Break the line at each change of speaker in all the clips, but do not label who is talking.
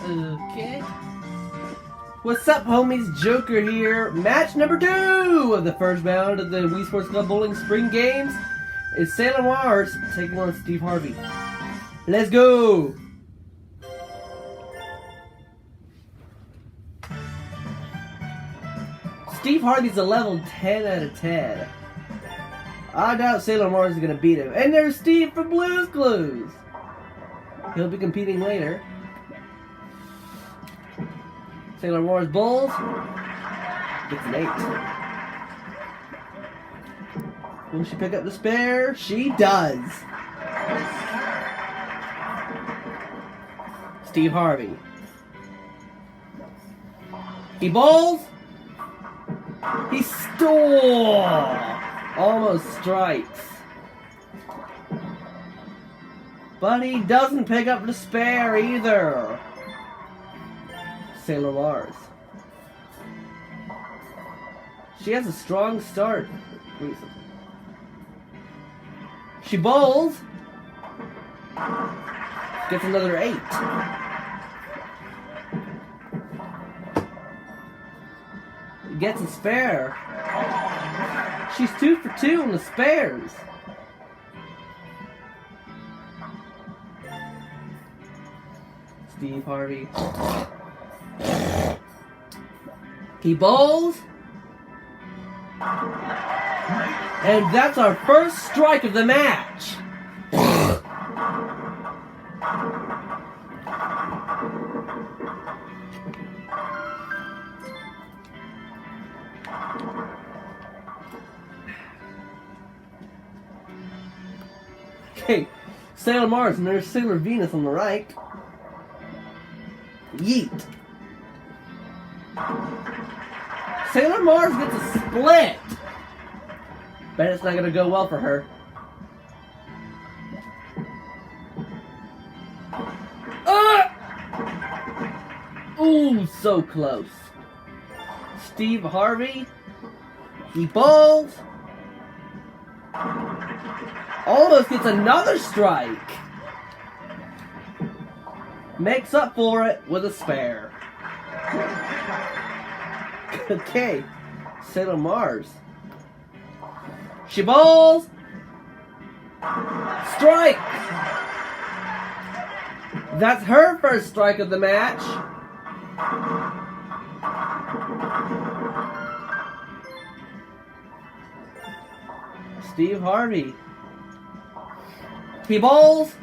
Okay. What's up, homies? Joker here. Match number 2 of the first round of the Wii Sports Club Bowling Spring Games is Sailor Mars taking on Steve Harvey. Let's go! Steve Harvey's a level 10 out of 10. I doubt Sailor Mars is going to beat him. And there's Steve from Blue's Clues. He'll be competing later. Sailor Mars bowls. Gets an 8. Will she pick up the spare? She does. Steve Harvey. He bowls. He stole. Almost strikes. But he doesn't pick up the spare either. Sailor Mars. She has a strong start recently. She bowls. Gets another 8. Gets a spare. She's 2 for 2 on the spares. Steve Harvey. He bowls. And that's our first strike of the match. Okay, Sailor Mars and there's Sailor Venus on the right. Yeet. Sailor Mars gets a split. Bet it's not going to go well for her. Ooh, so close. Steve Harvey. He bowls. Almost gets another strike. Makes up for it with a spare. Okay, Sailor Mars. She bowls. Strike. That's her first strike of the match. Steve Harvey. He bowls.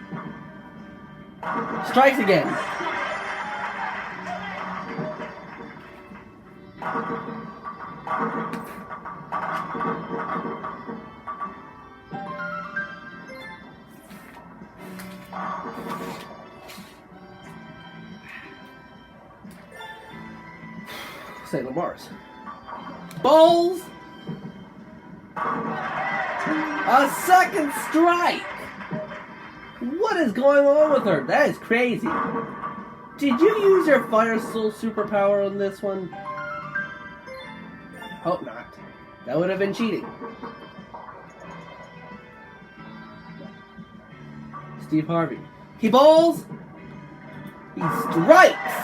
Strikes again. Sailor Mars. Bowls. A second strike. What is going on with her? That is crazy. Did you use your Fire Soul superpower on this one? Hope not. That would have been cheating. Steve Harvey. He bowls. He strikes.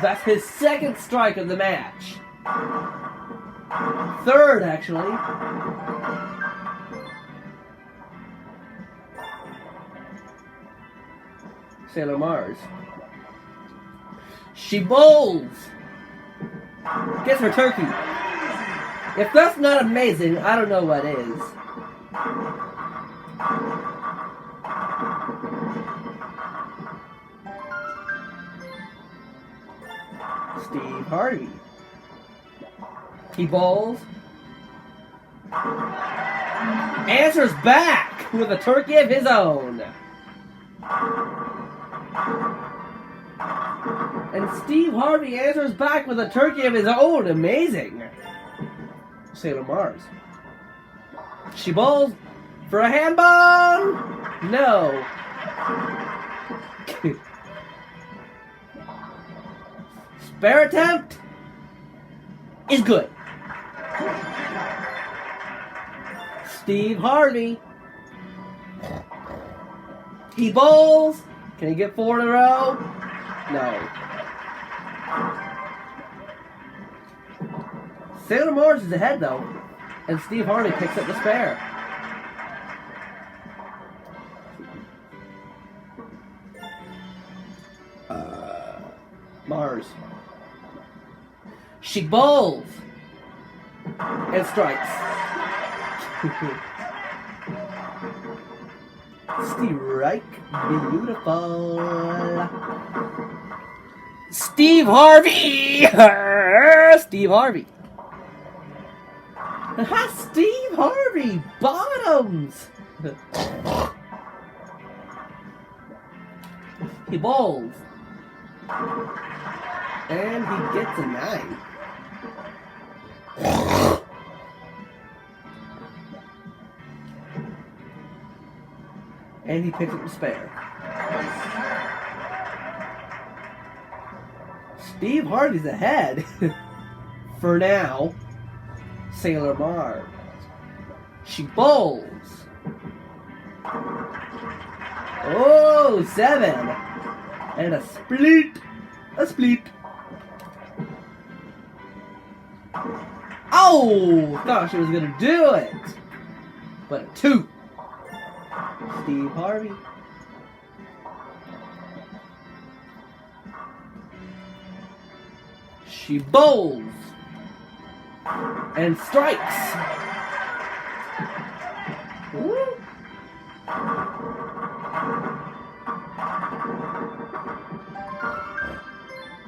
That's his second strike of the match. Third, actually. Sailor Mars. She bowls. Gets her turkey. If that's not amazing, I don't know what is. Steve Harvey. He bowls. Answers back with a turkey of his own. And Steve Harvey answers back with a turkey of his own. Amazing. Sailor Mars. She bowls for a ham bone. No. Spare attempt is good. Steve Harvey. He bowls. Can he get 4 in a row? No. Sailor Mars is ahead though, and Steve Harvey picks up the spare. Mars. She bowls and strikes. Strike, beautiful. Steve Harvey. Steve Harvey. Steve Harvey bottoms. He bowls. And he gets a 9. And he picks up the spare. Steve Harvey's ahead. For now. Sailor Mars. She bowls. Oh, 7. And a split. A split. Oh! Thought she was gonna do it. But a 2. Steve Harvey. She bowls. And strikes. Woo.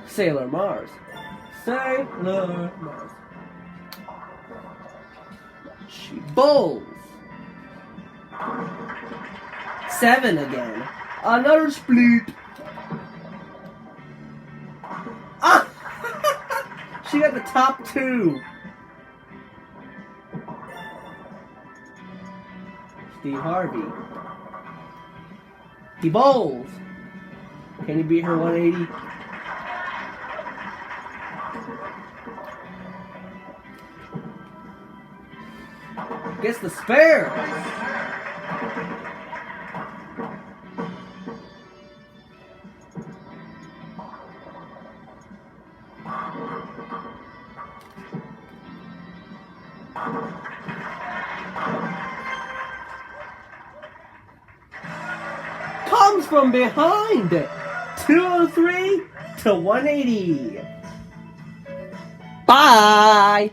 Sailor Mars. Sailor Mars. She bowls. 7 again. Another split. Ah! She got the top 2. Steve Harvey. He bowls. Can he beat her 180? Gets the spare. Comes from behind. 203 to 180. Bye.